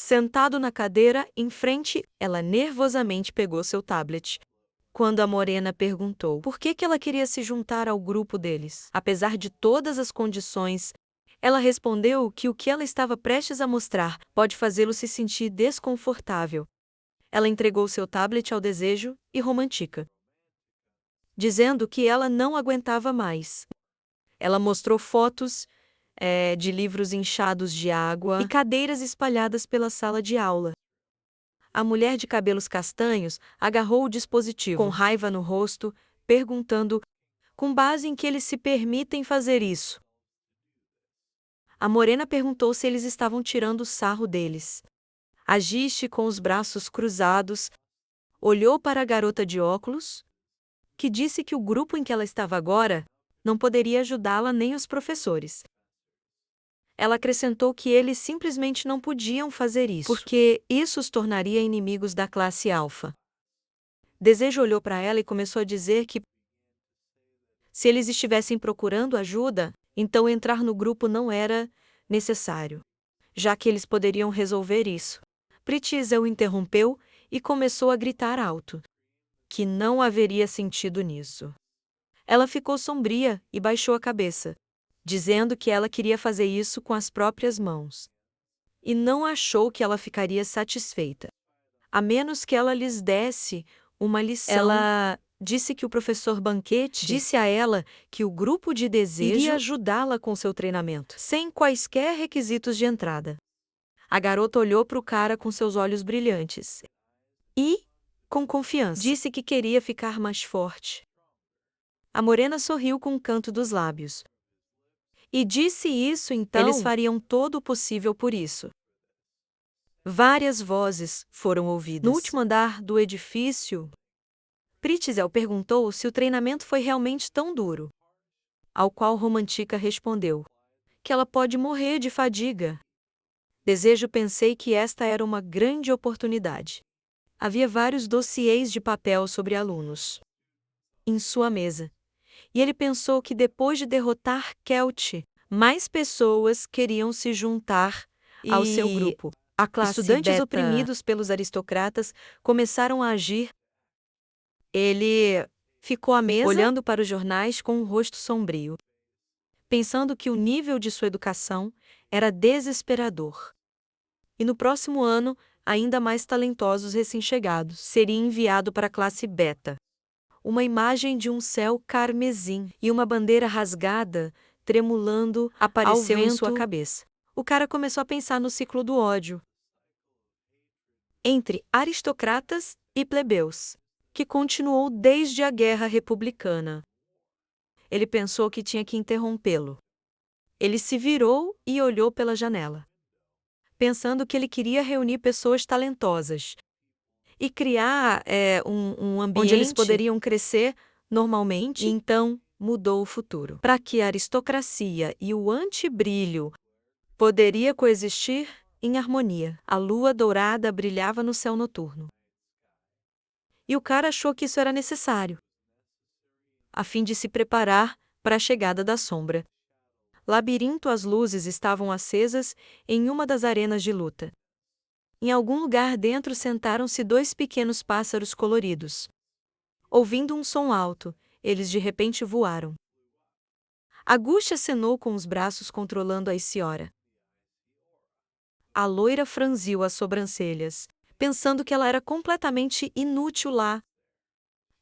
Sentado na cadeira, em frente, ela nervosamente pegou seu tablet. Quando a morena perguntou por que ela queria se juntar ao grupo deles, apesar de todas as condições, ela respondeu que o que ela estava prestes a mostrar pode fazê-lo se sentir desconfortável. Ela entregou seu tablet ao Desejo e Romantica, dizendo que ela não aguentava mais. Ela mostrou fotos de livros inchados de água e cadeiras espalhadas pela sala de aula. A mulher de cabelos castanhos agarrou o dispositivo, com raiva no rosto, perguntando com base em que eles se permitem fazer isso. A morena perguntou se eles estavam tirando sarro deles. Agiste com os braços cruzados, olhou para a garota de óculos, que disse que o grupo em que ela estava agora não poderia ajudá-la nem os professores. Ela acrescentou que eles simplesmente não podiam fazer isso, porque isso os tornaria inimigos da classe alfa. Desejo olhou para ela e começou a dizer que, se eles estivessem procurando ajuda, então entrar no grupo não era necessário, já que eles poderiam resolver isso. Pritiza o interrompeu e começou a gritar alto, que não haveria sentido nisso. Ela ficou sombria e baixou a cabeça, dizendo que ela queria fazer isso com as próprias mãos. E não achou que ela ficaria satisfeita, a menos que ela lhes desse uma lição. Ela disse que o professor Banquete disse a ela que o grupo de Desejo iria ajudá-la com seu treinamento, sem quaisquer requisitos de entrada. A garota olhou para o cara com seus olhos brilhantes e, com confiança, disse que queria ficar mais forte. A morena sorriu com um canto dos lábios. E disse isso então, eles fariam todo o possível por isso. Várias vozes foram ouvidas. No último andar do edifício, Pritzel perguntou se o treinamento foi realmente tão duro. Ao qual Romantica respondeu que ela pode morrer de fadiga. Desejo pensei que esta era uma grande oportunidade. Havia vários dossiês de papel sobre alunos em sua mesa. E ele pensou que depois de derrotar Kelt, mais pessoas queriam se juntar ao seu grupo. A classe Estudantes beta oprimidos pelos aristocratas começaram a agir. Ele ficou à mesa, olhando para os jornais com um rosto sombrio, pensando que o nível de sua educação era desesperador. E no próximo ano, ainda mais talentosos recém-chegados seriam enviados para a classe beta. Uma imagem de um céu carmesim e uma bandeira rasgada, tremulando, apareceu em sua cabeça. O cara começou a pensar no ciclo do ódio entre aristocratas e plebeus, que continuou desde a Guerra Republicana. Ele pensou que tinha que interrompê-lo. Ele se virou e olhou pela janela, pensando que ele queria reunir pessoas talentosas e criar um ambiente onde eles poderiam crescer normalmente, e então mudou o futuro, para que a aristocracia e o antibrilho poderia coexistir em harmonia. A lua dourada brilhava no céu noturno. E o cara achou que isso era necessário, a fim de se preparar para a chegada da sombra. Labirinto, as luzes estavam acesas em uma das arenas de luta. Em algum lugar dentro sentaram-se dois pequenos pássaros coloridos. Ouvindo um som alto, eles de repente voaram. Aguste acenou com os braços controlando a Isiora. A loira franziu as sobrancelhas, pensando que ela era completamente inútil lá.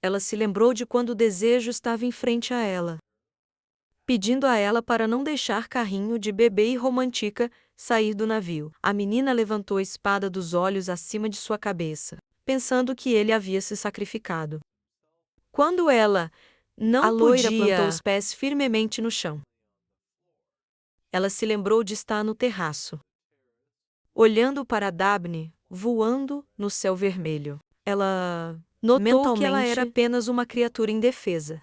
Ela se lembrou de quando o Desejo estava em frente a ela, pedindo a ela para não deixar carrinho de bebê e Romantica sair do navio. A menina levantou a espada dos olhos acima de sua cabeça, pensando que ele havia se sacrificado. Quando ela não A loira plantou os pés firmemente no chão, ela se lembrou de estar no terraço, olhando para Dabney, voando no céu vermelho. Ela notou que ela era apenas uma criatura indefesa.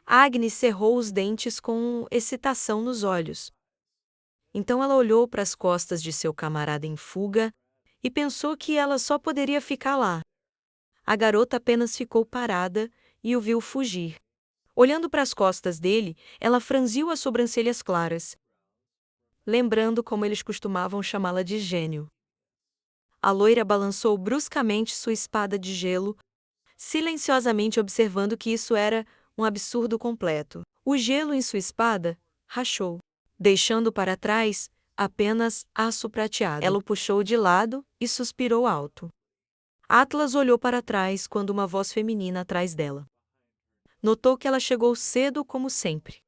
Agnes cerrou os dentes com excitação nos olhos. Então ela olhou para as costas de seu camarada em fuga e pensou que ela só poderia ficar lá. A garota apenas ficou parada e o viu fugir. Olhando para as costas dele, ela franziu as sobrancelhas claras, lembrando como eles costumavam chamá-la de gênio. A loira balançou bruscamente sua espada de gelo, silenciosamente observando que isso era um absurdo completo. O gelo em sua espada rachou, deixando para trás apenas aço prateado. Ela o puxou de lado e suspirou alto. Atlas olhou para trás quando uma voz feminina atrás dela. Notou que ela chegou cedo como sempre.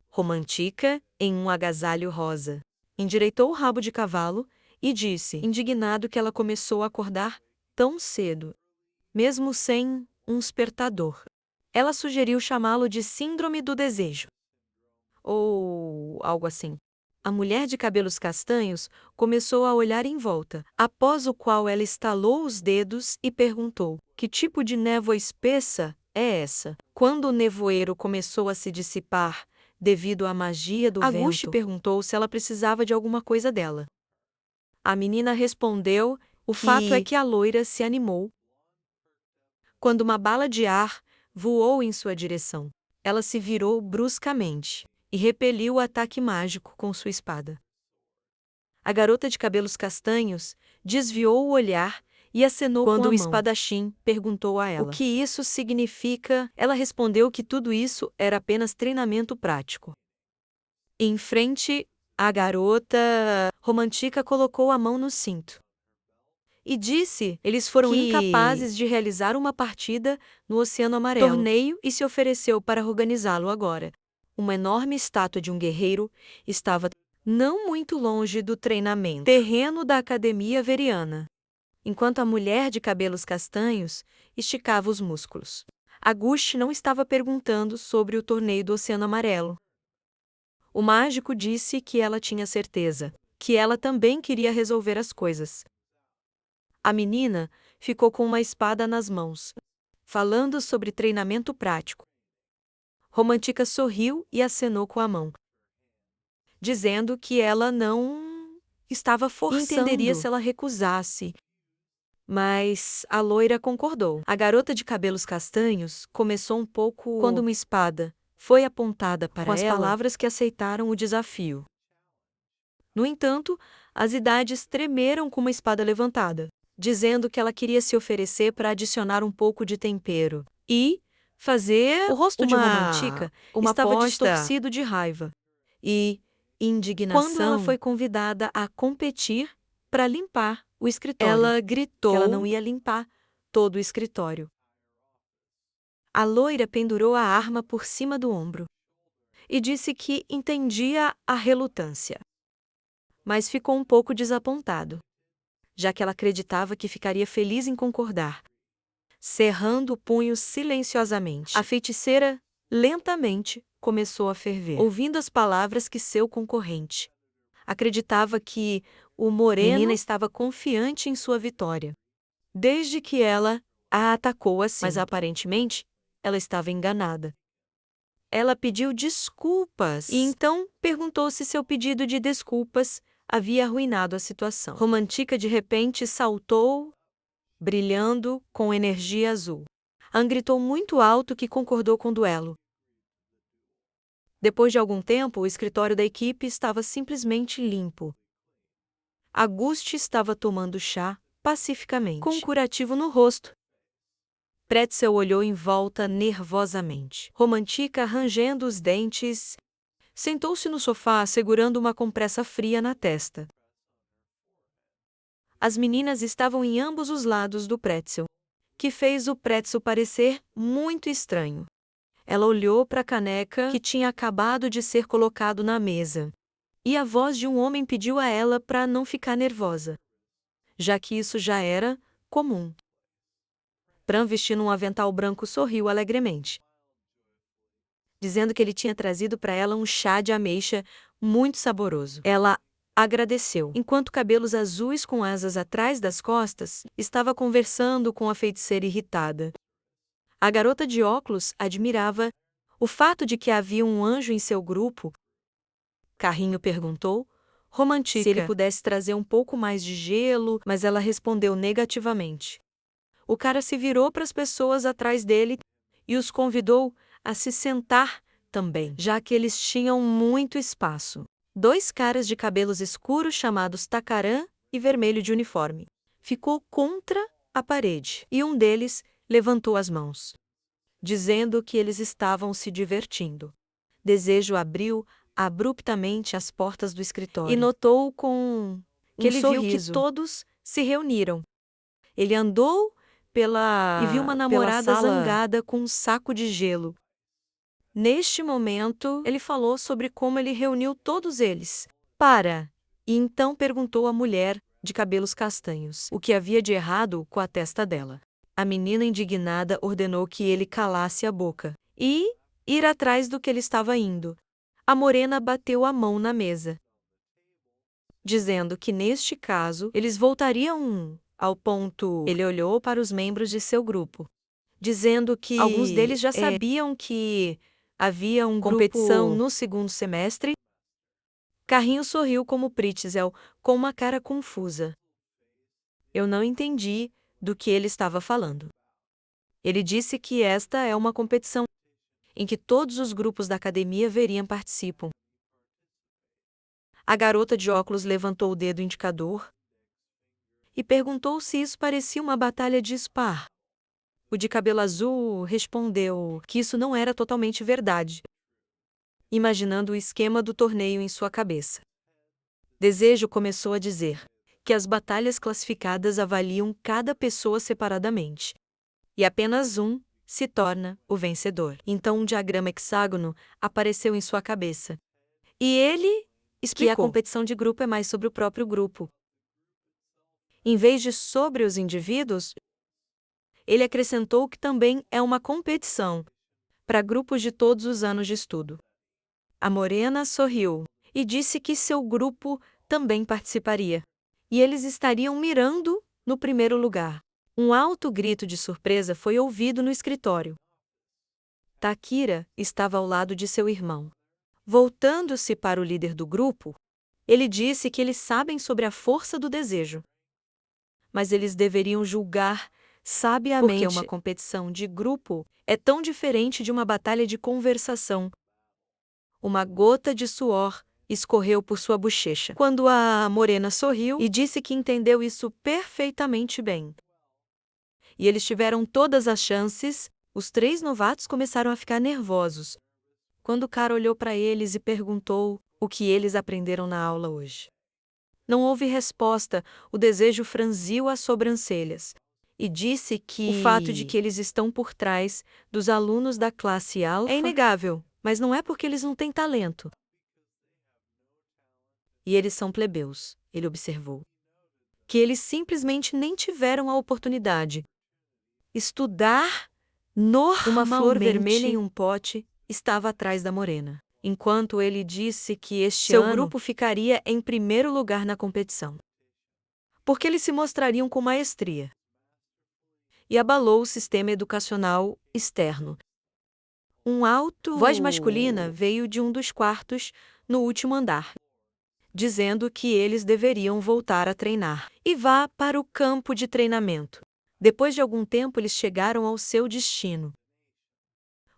Romantica, em um agasalho rosa. Endireitou o rabo de cavalo e disse, indignado, que ela começou a acordar tão cedo, mesmo sem um despertador. Ela sugeriu chamá-lo de Síndrome do Desejo, ou algo assim. A mulher de cabelos castanhos começou a olhar em volta, após o qual ela estalou os dedos e perguntou: que tipo de névoa espessa é essa? Quando o nevoeiro começou a se dissipar devido à magia do vento, Agusti perguntou se ela precisava de alguma coisa dela. A menina respondeu: o fato é que a loira se animou quando uma bala de ar voou em sua direção. Ela se virou bruscamente e repeliu o ataque mágico com sua espada. A garota de cabelos castanhos desviou o olhar e acenou quando o espadachim perguntou a ela: o que isso significa? Ela respondeu que tudo isso era apenas treinamento prático. Em frente, a garota Romantica colocou a mão no cinto e disse: eles foram incapazes de realizar uma partida no Oceano Amarelo torneio e se ofereceu para organizá-lo agora. Uma enorme estátua de um guerreiro estava não muito longe do treinamento terreno da Academia Veriana, enquanto a mulher de cabelos castanhos esticava os músculos. Agusti não estava perguntando sobre o torneio do Oceano Amarelo. O mágico disse que ela tinha certeza que ela também queria resolver as coisas. A menina ficou com uma espada nas mãos, falando sobre treinamento prático. Romantica sorriu e acenou com a mão, dizendo que ela não estava forçando. Entenderia se ela recusasse. Mas a loira concordou. A garota de cabelos castanhos começou um pouco quando uma espada foi apontada para ela, com as palavras que aceitaram o desafio. No entanto, as idades tremeram com uma espada levantada, dizendo que ela queria se oferecer para adicionar um pouco de tempero e fazer o rosto de Romantica estava distorcido de raiva e indignação. Quando ela foi convidada a competir para limpar o escritório, ela gritou que ela não ia limpar todo o escritório. A loira pendurou a arma por cima do ombro e disse que entendia a relutância, mas ficou um pouco desapontado, já que ela acreditava que ficaria feliz em concordar. Cerrando o punho silenciosamente, a feiticeira, lentamente, começou a ferver, ouvindo as palavras que seu concorrente acreditava que o moreno menina estava confiante em sua vitória, desde que ela a atacou assim. Mas aparentemente, ela estava enganada. Ela pediu desculpas e então perguntou se seu pedido de desculpas havia arruinado a situação. Romantica de repente saltou, brilhando com energia azul. Anne gritou muito alto que concordou com o duelo. Depois de algum tempo, o escritório da equipe estava simplesmente limpo. Agusti estava tomando chá pacificamente, com um curativo no rosto. Pretzel olhou em volta nervosamente. Romantica, rangendo os dentes, sentou-se no sofá segurando uma compressa fria na testa. As meninas estavam em ambos os lados do Pretzel, que fez o Pretzel parecer muito estranho. Ela olhou para a caneca que tinha acabado de ser colocado na mesa, e a voz de um homem pediu a ela para não ficar nervosa, já que isso já era comum. Bran, vestindo um avental branco, sorriu alegremente, dizendo que ele tinha trazido para ela um chá de ameixa muito saboroso. Ela agradeceu, enquanto cabelos azuis com asas atrás das costas estava conversando com a feiticeira irritada. A garota de óculos admirava o fato de que havia um anjo em seu grupo. Carrinho perguntou Romantica se ele pudesse trazer um pouco mais de gelo, mas ela respondeu negativamente. O cara se virou para as pessoas atrás dele e os convidou a se sentar também, já que eles tinham muito espaço. Dois caras de cabelos escuros chamados Tacaran e Vermelho de uniforme ficou contra a parede, e um deles levantou as mãos, dizendo que eles estavam se divertindo. Desejo abriu abruptamente as portas do escritório e notou com que ele viu que todos se reuniram. Ele andou e viu uma namorada zangada com um saco de gelo. Neste momento, ele falou sobre como ele reuniu todos eles. E então perguntou à mulher de cabelos castanhos o que havia de errado com a testa dela. A menina indignada ordenou que ele calasse a boca e ir atrás do que ele estava indo. A morena bateu a mão na mesa, dizendo que neste caso eles voltariam ao ponto. Ele olhou para os membros de seu grupo, dizendo que alguns deles já sabiam que havia uma competição no segundo semestre. Carrinho sorriu como Pritzel, com uma cara confusa. Eu não entendi do que ele estava falando. Ele disse que esta é uma competição em que todos os grupos da academia veriam participam. A garota de óculos levantou o dedo indicador e perguntou se isso parecia uma batalha de spar. O de cabelo azul respondeu que isso não era totalmente verdade, imaginando o esquema do torneio em sua cabeça. Desejo começou a dizer que as batalhas classificadas avaliam cada pessoa separadamente, e apenas um se torna o vencedor. Então um diagrama hexágono apareceu em sua cabeça. E ele explicou que a competição de grupo é mais sobre o próprio grupo. Em vez de sobre os indivíduos, ele acrescentou que também é uma competição para grupos de todos os anos de estudo. A morena sorriu e disse que seu grupo também participaria, e eles estariam mirando no primeiro lugar. Um alto grito de surpresa foi ouvido no escritório. Takira estava ao lado de seu irmão. Voltando-se para o líder do grupo, ele disse que eles sabem sobre a força do desejo, mas eles deveriam julgar sabiamente porque uma competição de grupo é tão diferente de uma batalha de conversação. Uma gota de suor escorreu por sua bochecha quando a morena sorriu e disse que entendeu isso perfeitamente bem. E eles tiveram todas as chances. Os 3 novatos começaram a ficar nervosos quando Cara olhou para eles e perguntou o que eles aprenderam na aula hoje. Não houve resposta. O desejo franziu as sobrancelhas e disse que o fato de que eles estão por trás dos alunos da classe alfa é inegável, mas não é porque eles não têm talento. E eles são plebeus, ele observou. Que eles simplesmente nem tiveram a oportunidade. Estudar normalmente. Uma flor vermelha em um pote estava atrás da morena, enquanto ele disse que seu grupo ficaria em primeiro lugar na competição, porque eles se mostrariam com maestria. E abalou o sistema educacional externo. Voz masculina veio de um dos quartos no último andar, dizendo que eles deveriam voltar a treinar e vá para o campo de treinamento. Depois de algum tempo, eles chegaram ao seu destino.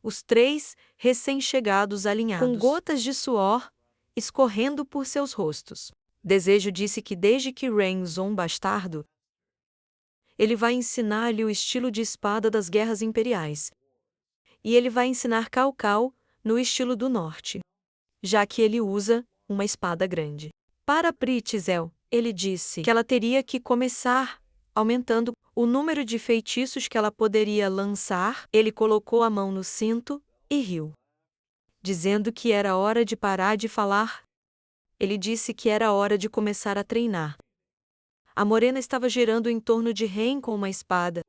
Os 3 recém-chegados alinhados, com gotas de suor escorrendo por seus rostos. Desejo disse que desde que Ren usou um bastardo, ele vai ensinar-lhe o estilo de espada das guerras imperiais. E ele vai ensinar Cao Cao no estilo do norte, já que ele usa uma espada grande. Para Pritzel, ele disse que ela teria que começar aumentando o número de feitiços que ela poderia lançar. Ele colocou a mão no cinto e riu, dizendo que era hora de parar de falar. Ele disse que era hora de começar a treinar. A morena estava girando em torno de Ren com uma espada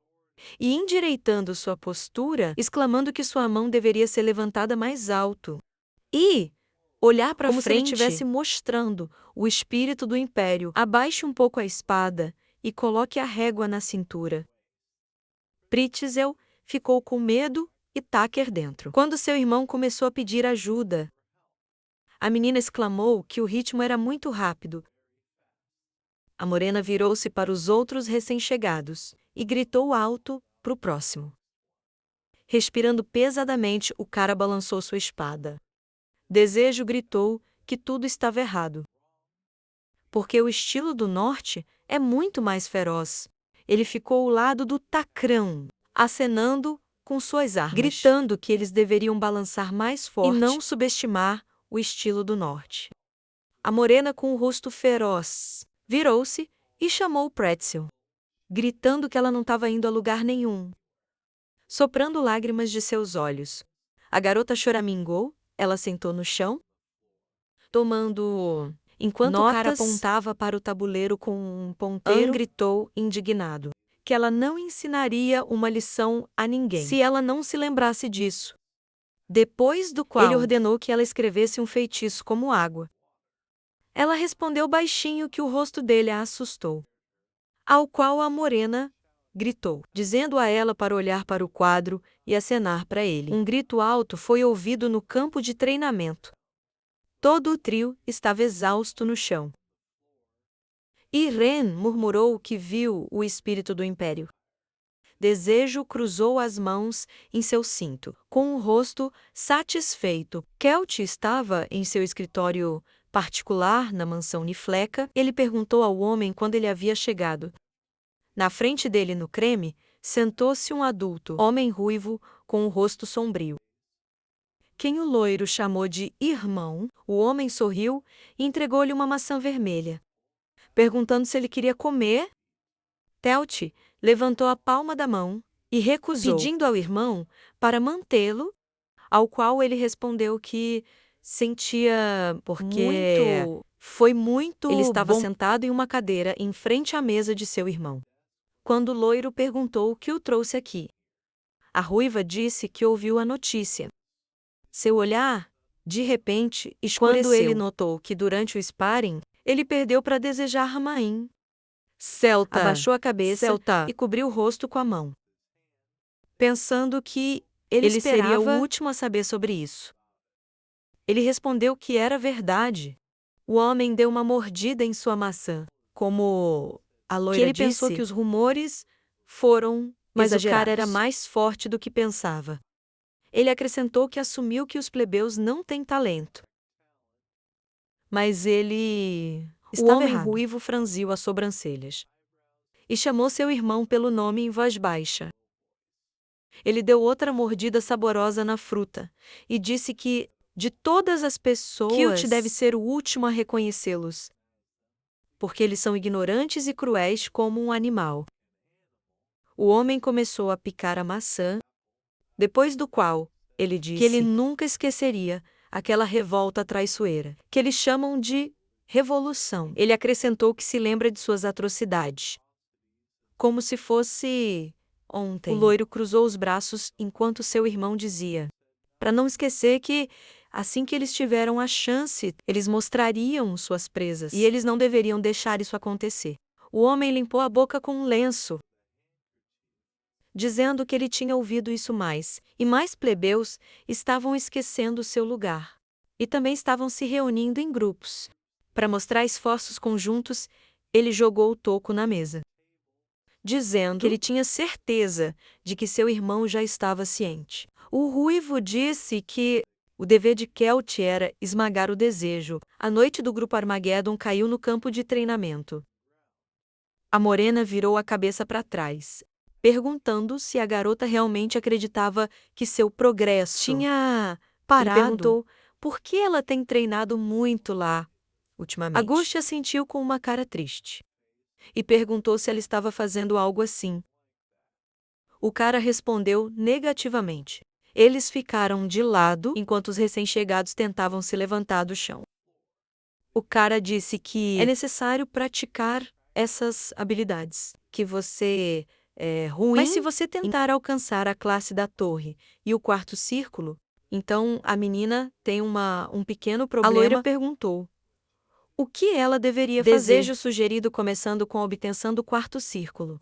e endireitando sua postura, exclamando que sua mão deveria ser levantada mais alto e olhar para frente, como se ele estivesse mostrando o espírito do império. Abaixe um pouco a espada e coloque a régua na cintura. Pritzel ficou com medo e Tucker dentro. Quando seu irmão começou a pedir ajuda, a menina exclamou que o ritmo era muito rápido. A morena virou-se para os outros recém-chegados e gritou alto para o próximo. Respirando pesadamente, o cara balançou sua espada. Desejo gritou que tudo estava errado, porque o estilo do norte é muito mais feroz. Ele ficou ao lado do Tacrão, acenando com suas armas, gritando que eles deveriam balançar mais forte e não subestimar o estilo do norte. A morena, com o rosto feroz, virou-se e chamou Pretzel, gritando que ela não estava indo a lugar nenhum, soprando lágrimas de seus olhos. A garota choramingou, ela sentou no chão, tomando enquanto notas. O cara apontava para o tabuleiro com um ponteiro. Anne gritou, indignado, que ela não ensinaria uma lição a ninguém se ela não se lembrasse disso. Depois do qual ele ordenou que ela escrevesse um feitiço como água. Ela respondeu baixinho que o rosto dele a assustou. Ao qual a morena gritou, dizendo a ela para olhar para o quadro e acenar para ele. Um grito alto foi ouvido no campo de treinamento. Todo o trio estava exausto no chão. Irene murmurou que viu o espírito do império. Desejo cruzou as mãos em seu cinto, com o rosto satisfeito. Kelt estava em seu escritório particular na mansão Nifleca. Ele perguntou ao homem quando ele havia chegado. Na frente dele, no creme, sentou-se um adulto, homem ruivo, com o rosto sombrio. Quem o loiro chamou de irmão, o homem sorriu e entregou-lhe uma maçã vermelha, perguntando se ele queria comer. Telt levantou a palma da mão e recusou, pedindo ao irmão para mantê-lo, ao qual ele respondeu que sentia porque foi muito ele estava bom. sentado em uma cadeira em frente à mesa de seu irmão. Quando o loiro perguntou o que o trouxe aqui, a ruiva disse que ouviu a notícia. Seu olhar, de repente, escureceu. Quando ele notou que durante o sparring, ele perdeu para desejar Ramain. Celta Abaixou a cabeça Celta. e cobriu o rosto com a mão, pensando que ele seria o último a saber sobre isso. Ele respondeu que era verdade. O homem deu uma mordida em sua maçã, como a loira Que ele disse, pensou que os rumores foram, mas exagerados. o cara era mais forte do que pensava. Ele acrescentou que assumiu que os plebeus não têm talento. Mas ele estava O homem errado. Ruivo franziu as sobrancelhas e chamou seu irmão pelo nome em voz baixa. Ele deu outra mordida saborosa na fruta e disse que, de todas as pessoas, Kilt deve ser o último a reconhecê-los, porque eles são ignorantes e cruéis como um animal. O homem começou a picar a maçã, depois do qual ele disse que ele nunca esqueceria aquela revolta traiçoeira, que eles chamam de revolução. Ele acrescentou que se lembra de suas atrocidades, como se fosse ontem. O loiro cruzou os braços enquanto seu irmão dizia, para não esquecer que, assim que eles tiveram a chance, eles mostrariam suas presas, e eles não deveriam deixar isso acontecer. O homem limpou a boca com um lenço, dizendo que ele tinha ouvido isso mais, e mais plebeus estavam esquecendo seu lugar, e também estavam se reunindo em grupos. Para mostrar esforços conjuntos, ele jogou o toco na mesa, dizendo que ele tinha certeza de que seu irmão já estava ciente. O ruivo disse que o dever de Kelt era esmagar o desejo. A noite do grupo Armageddon caiu no campo de treinamento. A morena virou a cabeça para trás, perguntando se a garota realmente acreditava que seu progresso tinha parado. Ele perguntou por que ela tem treinado muito lá ultimamente. Agustia sentiu com uma cara triste e perguntou se ela estava fazendo algo assim. O cara respondeu negativamente. Eles ficaram de lado enquanto os recém-chegados tentavam se levantar do chão. O cara disse que é necessário praticar essas habilidades, que você é ruim, mas se você tentar alcançar a classe da torre e o quarto círculo, então a menina tem um pequeno problema. A loira perguntou o que ela deveria fazer. Desejo sugerido começando com a obtenção do quarto círculo.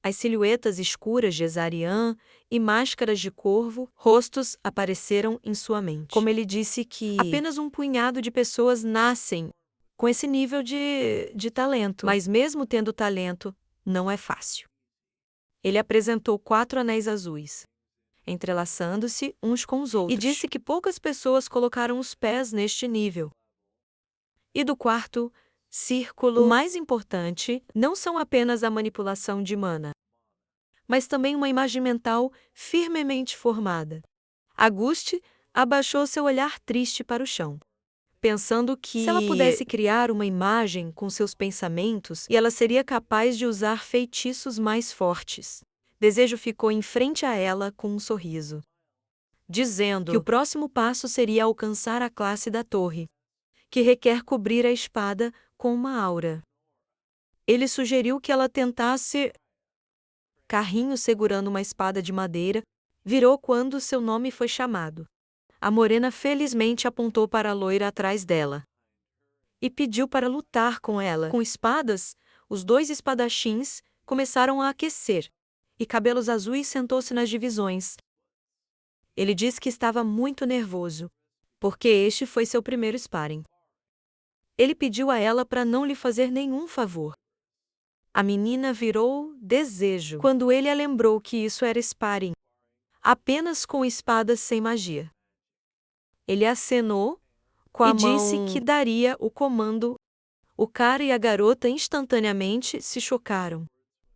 As silhuetas escuras de Ezarian e máscaras de corvo, rostos apareceram em sua mente. Como ele disse que apenas um punhado de pessoas nascem com esse nível de talento. Mas mesmo tendo talento, não é fácil. Ele apresentou 4 anéis azuis, entrelaçando-se uns com os outros, e disse que poucas pessoas colocaram os pés neste nível. E do quarto círculo. O mais importante não são apenas a manipulação de mana, mas também uma imagem mental firmemente formada. Auguste abaixou seu olhar triste para o chão, pensando que, se ela pudesse criar uma imagem com seus pensamentos, ela seria capaz de usar feitiços mais fortes. Desejo ficou em frente a ela com um sorriso, dizendo que o próximo passo seria alcançar a classe da torre, que requer cobrir a espada com uma aura. Ele sugeriu que ela tentasse. Carrinho, segurando uma espada de madeira, virou quando seu nome foi chamado. A morena felizmente apontou para a loira atrás dela e pediu para lutar com ela. Com espadas, os dois espadachins começaram a aquecer, e Cabelos Azuis sentou-se nas divisões. Ele disse que estava muito nervoso, porque este foi seu primeiro sparring. Ele pediu a ela para não lhe fazer nenhum favor. A menina virou desejo quando ele a lembrou que isso era sparring, apenas com espadas sem magia. Ele acenou com a mão e disse que daria o comando. O cara e a garota instantaneamente se chocaram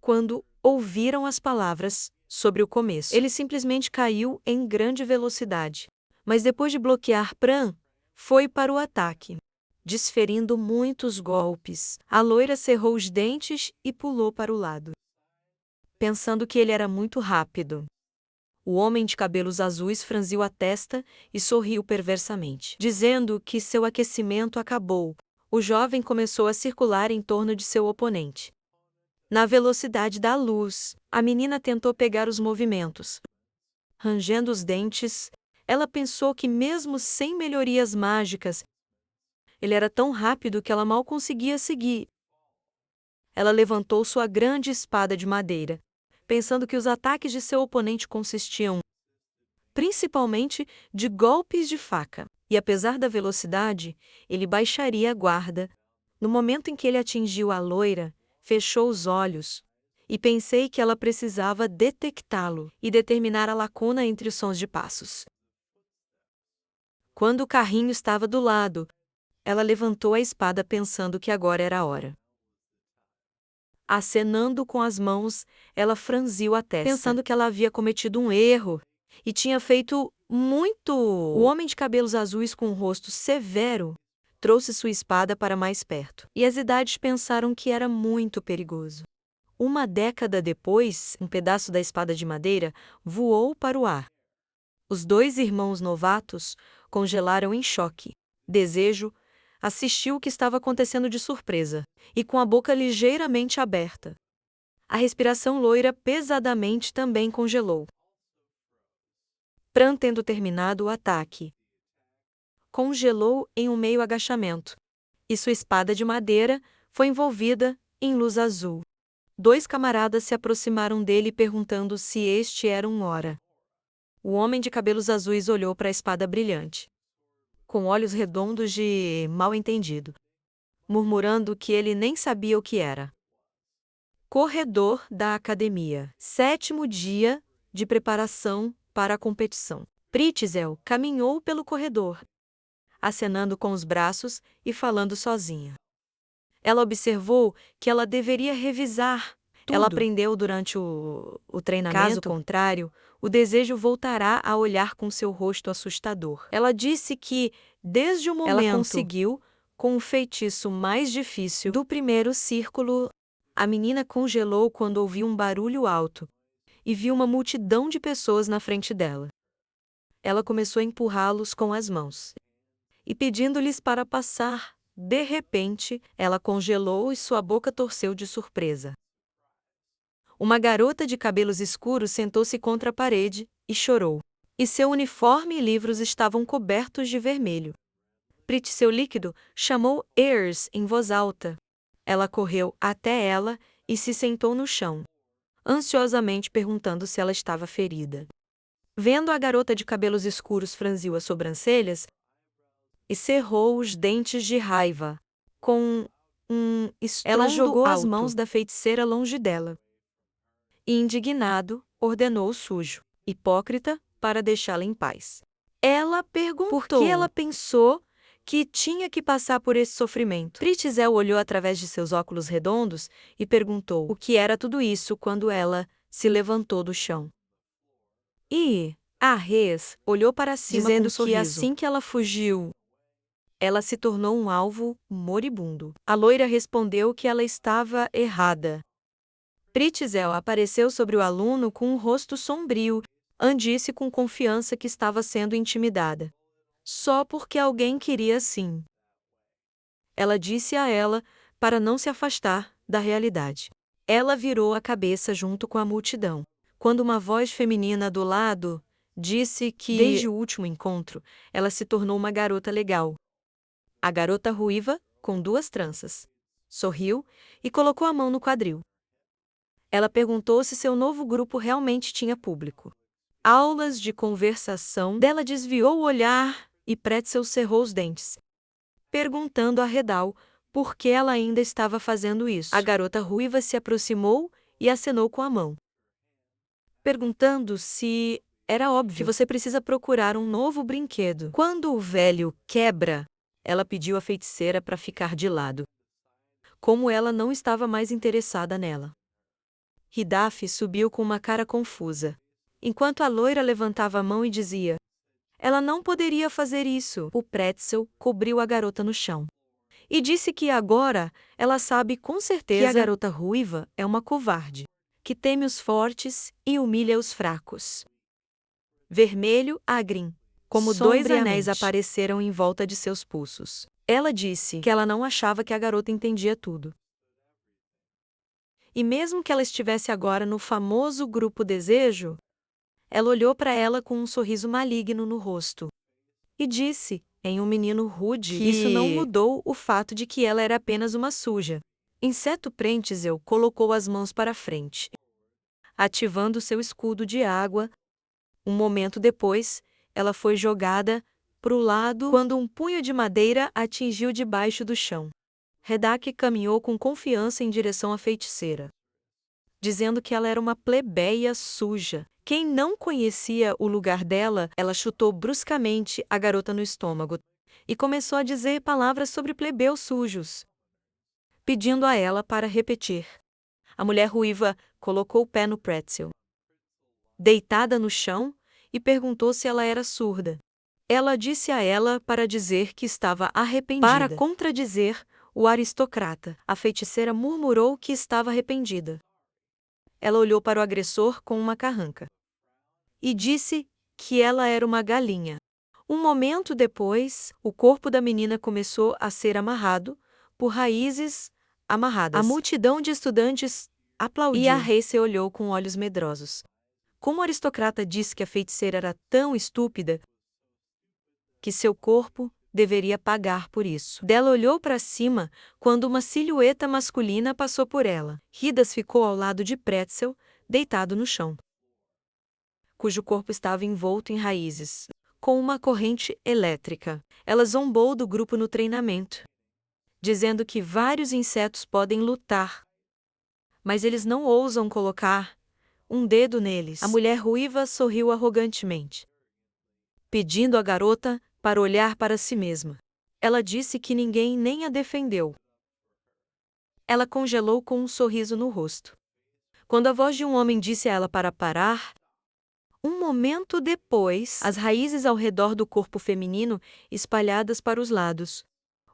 quando ouviram as palavras sobre o começo. Ele simplesmente caiu em grande velocidade, mas depois de bloquear Pran, foi para o ataque, desferindo muitos golpes. A loira cerrou os dentes e pulou para o lado, pensando que ele era muito rápido. O homem de cabelos azuis franziu a testa e sorriu perversamente, dizendo que seu aquecimento acabou. O jovem começou a circular em torno de seu oponente. Na velocidade da luz, a menina tentou pegar os movimentos. Rangendo os dentes, ela pensou que, mesmo sem melhorias mágicas, ele era tão rápido que ela mal conseguia seguir. Ela levantou sua grande espada de madeira, pensando que os ataques de seu oponente consistiam principalmente de golpes de faca, e apesar da velocidade, ele baixaria a guarda. No momento em que ele atingiu a loira, fechou os olhos, e pensei que ela precisava detectá-lo e determinar a lacuna entre os sons de passos. Quando o carrinho estava do lado, ela levantou a espada pensando que agora era a hora. Acenando com as mãos, ela franziu a testa, pensando que ela havia cometido um erro e tinha feito muito. O homem de cabelos azuis com um rosto severo trouxe sua espada para mais perto, e as idades pensaram que era muito perigoso. Uma década depois, um pedaço da espada de madeira voou para o ar. Os dois irmãos novatos congelaram em choque. Desejo assistiu o que estava acontecendo de surpresa, e com a boca ligeiramente aberta. A respiração loira pesadamente também congelou. Pran, tendo terminado o ataque, congelou em um meio agachamento, e sua espada de madeira foi envolvida em luz azul. Dois camaradas se aproximaram dele perguntando se este era um Ora. O homem de cabelos azuis olhou para a espada brilhante, com olhos redondos de mal-entendido, murmurando que ele nem sabia o que era. Corredor da academia. 7º dia de preparação para a competição. Pritzel caminhou pelo corredor, acenando com os braços e falando sozinha. Ela observou que ela deveria revisar tudo. Ela aprendeu durante o treinamento. Caso contrário, o desejo voltará a olhar com seu rosto assustador. Ela disse que, desde o momento ela conseguiu, com o feitiço mais difícil do primeiro círculo, a menina congelou quando ouviu um barulho alto e viu uma multidão de pessoas na frente dela. Ela começou a empurrá-los com as mãos e pedindo-lhes para passar. De repente, ela congelou e sua boca torceu de surpresa. Uma garota de cabelos escuros sentou-se contra a parede e chorou. E seu uniforme e livros estavam cobertos de vermelho. Pritzel líquido chamou Ears em voz alta. Ela correu até ela e se sentou no chão, ansiosamente perguntando se ela estava ferida. Vendo a garota de cabelos escuros, franziu as sobrancelhas e cerrou os dentes de raiva. Com um estrondo ela jogou as mãos da feiticeira longe dela. E, indignado, ordenou o sujo, hipócrita, para deixá-la em paz. Ela perguntou por que ela pensou que tinha que passar por esse sofrimento. Pretzel olhou através de seus óculos redondos e perguntou o que era tudo isso quando ela se levantou do chão. E a Rez olhou para cima dizendo que assim que ela fugiu, ela se tornou um alvo moribundo. A loira respondeu que ela estava errada. Pretzel apareceu sobre o aluno com um rosto sombrio. Anne disse com confiança que estava sendo intimidada. Só porque alguém queria sim. Ela disse a ela para não se afastar da realidade. Ela virou a cabeça junto com a multidão, quando uma voz feminina do lado disse que, desde o último encontro, ela se tornou uma garota legal. A garota ruiva, com 2 tranças, sorriu e colocou a mão no quadril. Ela perguntou se seu novo grupo realmente tinha público. Aulas de conversação dela desviou o olhar e Pretzel cerrou os dentes, perguntando a Redal por que ela ainda estava fazendo isso. A garota ruiva se aproximou e acenou com a mão, perguntando se era óbvio que você precisa procurar um novo brinquedo. Quando o velho quebra, ela pediu à feiticeira para ficar de lado, como ela não estava mais interessada nela. Hidaf subiu com uma cara confusa, enquanto a loira levantava a mão e dizia: ela não poderia fazer isso. O Pretzel cobriu a garota no chão e disse que agora ela sabe com certeza que a garota ruiva é uma covarde, que teme os fortes e humilha os fracos. Vermelho, Agrin, como 2 anéis apareceram em volta de seus pulsos. Ela disse que ela não achava que a garota entendia tudo. E mesmo que ela estivesse agora no famoso grupo Desejo, ela olhou para ela com um sorriso maligno no rosto e disse, em um menino rude, que isso não mudou o fato de que ela era apenas uma suja. Inseto Pretzel colocou as mãos para frente, ativando seu escudo de água. Um momento depois, ela foi jogada para o lado quando um punho de madeira atingiu debaixo do chão. Redak caminhou com confiança em direção à feiticeira, dizendo que ela era uma plebeia suja. Quem não conhecia o lugar dela, ela chutou bruscamente a garota no estômago e começou a dizer palavras sobre plebeus sujos, pedindo a ela para repetir. A mulher ruiva colocou o pé no Pretzel, deitada no chão, e perguntou se ela era surda. Ela disse a ela para dizer que estava arrependida. Para contradizer o aristocrata, a feiticeira murmurou que estava arrependida. Ela olhou para o agressor com uma carranca e disse que ela era uma galinha. Um momento depois, o corpo da menina começou a ser amarrado por raízes amarradas. A multidão de estudantes aplaudiu e a Race olhou com olhos medrosos. Como o aristocrata disse que a feiticeira era tão estúpida que seu corpo deveria pagar por isso. Dela olhou para cima quando uma silhueta masculina passou por ela. Hidas ficou ao lado de Pretzel, deitado no chão, cujo corpo estava envolto em raízes, com uma corrente elétrica. Ela zombou do grupo no treinamento, dizendo que vários insetos podem lutar, mas eles não ousam colocar um dedo neles. A mulher ruiva sorriu arrogantemente, pedindo à garota para olhar para si mesma. Ela disse que ninguém nem a defendeu. Ela congelou com um sorriso no rosto, quando a voz de um homem disse a ela para parar. Um momento depois, as raízes ao redor do corpo feminino espalhadas para os lados.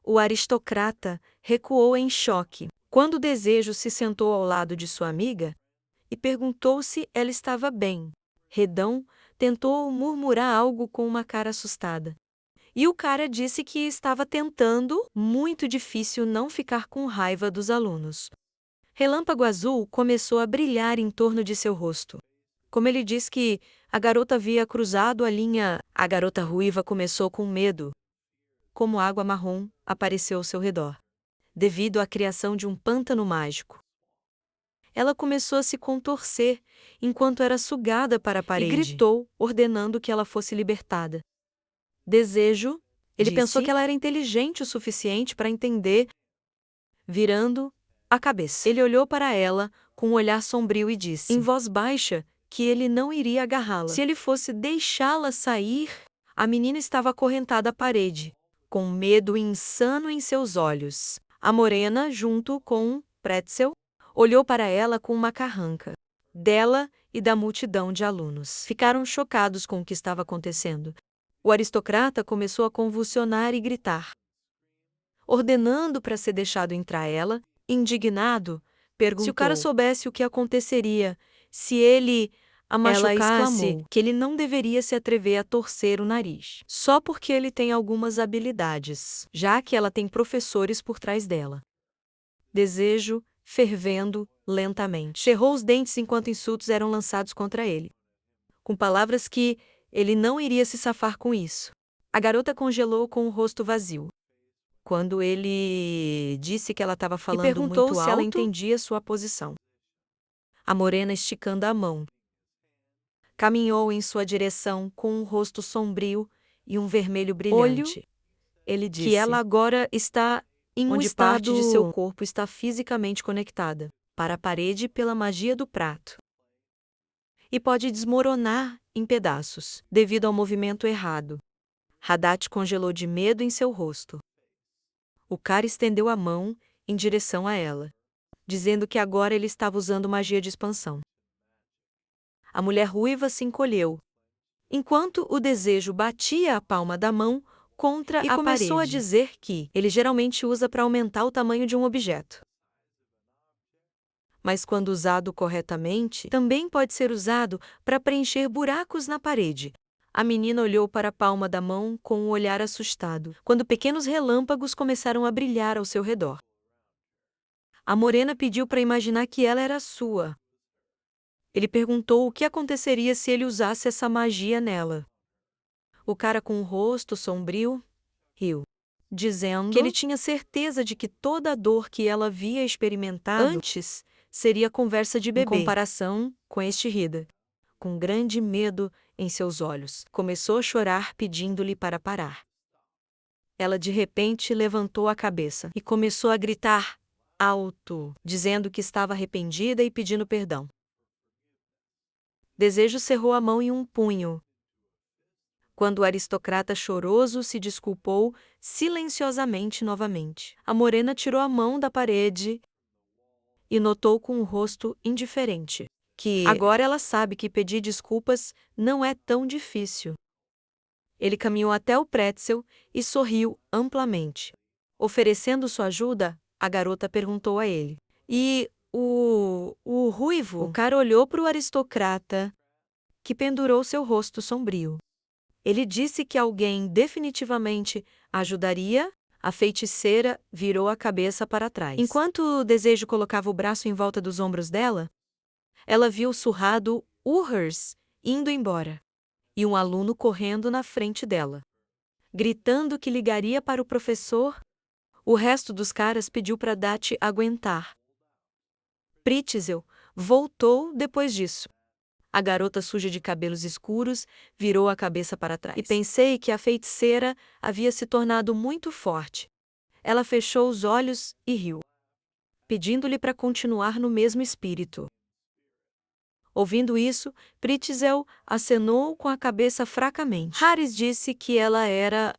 O aristocrata recuou em choque, quando o Desejo se sentou ao lado de sua amiga e perguntou se ela estava bem. Redão tentou murmurar algo com uma cara assustada. E o cara disse que estava tentando, muito difícil não ficar com raiva dos alunos. Relâmpago azul começou a brilhar em torno de seu rosto. Como ele diz que a garota havia cruzado a linha, a garota ruiva começou com medo. Como água marrom apareceu ao seu redor, devido à criação de um pântano mágico. Ela começou a se contorcer enquanto era sugada para a parede e gritou, ordenando que ela fosse libertada. Desejo, ele pensou que ela era inteligente o suficiente para entender. Virando a cabeça, ele olhou para ela com um olhar sombrio e disse, em voz baixa, que ele não iria agarrá-la. Se ele fosse deixá-la sair, a menina estava acorrentada à parede, com medo insano em seus olhos. A morena, junto com Pretzel, olhou para ela com uma carranca. Dela e da multidão de alunos. Ficaram chocados com o que estava acontecendo. O aristocrata começou a convulsionar e gritar, ordenando para ser deixado entrar. Ela, indignado, perguntou se o cara soubesse o que aconteceria se ele a machucasse. Ela exclamou que ele não deveria se atrever a torcer o nariz, só porque ele tem algumas habilidades, já que ela tem professores por trás dela. Desejo, fervendo lentamente, cerrou os dentes enquanto insultos eram lançados contra ele, com palavras que ele não iria se safar com isso. A garota congelou com o rosto vazio. Quando ele disse que ela estava falando muito alto, e perguntou se ela entendia sua posição. A morena, esticando a mão, caminhou em sua direção com um rosto sombrio e um vermelho brilhante. Ele disse que ela agora está em um estado parte de seu corpo está fisicamente conectada para a parede pela magia do prato e pode desmoronar em pedaços devido ao movimento errado. Haddad congelou de medo em seu rosto. O cara estendeu a mão em direção a ela, dizendo que agora ele estava usando magia de expansão. A mulher ruiva se encolheu, enquanto o desejo batia a palma da mão contra a parede. E começou a dizer que ele geralmente usa para aumentar o tamanho de um objeto. Mas quando usado corretamente, também pode ser usado para preencher buracos na parede. A menina olhou para a palma da mão com um olhar assustado, quando pequenos relâmpagos começaram a brilhar ao seu redor. A morena pediu para imaginar que ela era sua. Ele perguntou o que aconteceria se ele usasse essa magia nela. O cara com o rosto sombrio riu, dizendo que ele tinha certeza de que toda a dor que ela havia experimentado antes seria conversa de bebê. Em comparação com este Rida, com grande medo em seus olhos, começou a chorar pedindo-lhe para parar. Ela de repente levantou a cabeça e começou a gritar alto, dizendo que estava arrependida e pedindo perdão. Desejo cerrou a mão em um punho, quando o aristocrata choroso se desculpou silenciosamente novamente. A morena tirou a mão da parede e notou com o rosto indiferente que agora ela sabe que pedir desculpas não é tão difícil. Ele caminhou até o Pretzel e sorriu amplamente. Oferecendo sua ajuda, a garota perguntou a ele: "E o ruivo?" O cara olhou para o aristocrata, que pendurou seu rosto sombrio. Ele disse que alguém definitivamente ajudaria. A feiticeira virou a cabeça para trás. Enquanto o desejo colocava o braço em volta dos ombros dela, ela viu o surrado Uhers indo embora e um aluno correndo na frente dela, gritando que ligaria para o professor. O resto dos caras pediu para Dati aguentar. Pretzel voltou depois disso. A garota suja de cabelos escuros virou a cabeça para trás. E pensei que a feiticeira havia se tornado muito forte. Ela fechou os olhos e riu, pedindo-lhe para continuar no mesmo espírito. Ouvindo isso, Pretzel acenou com a cabeça fracamente. Harris disse que ela era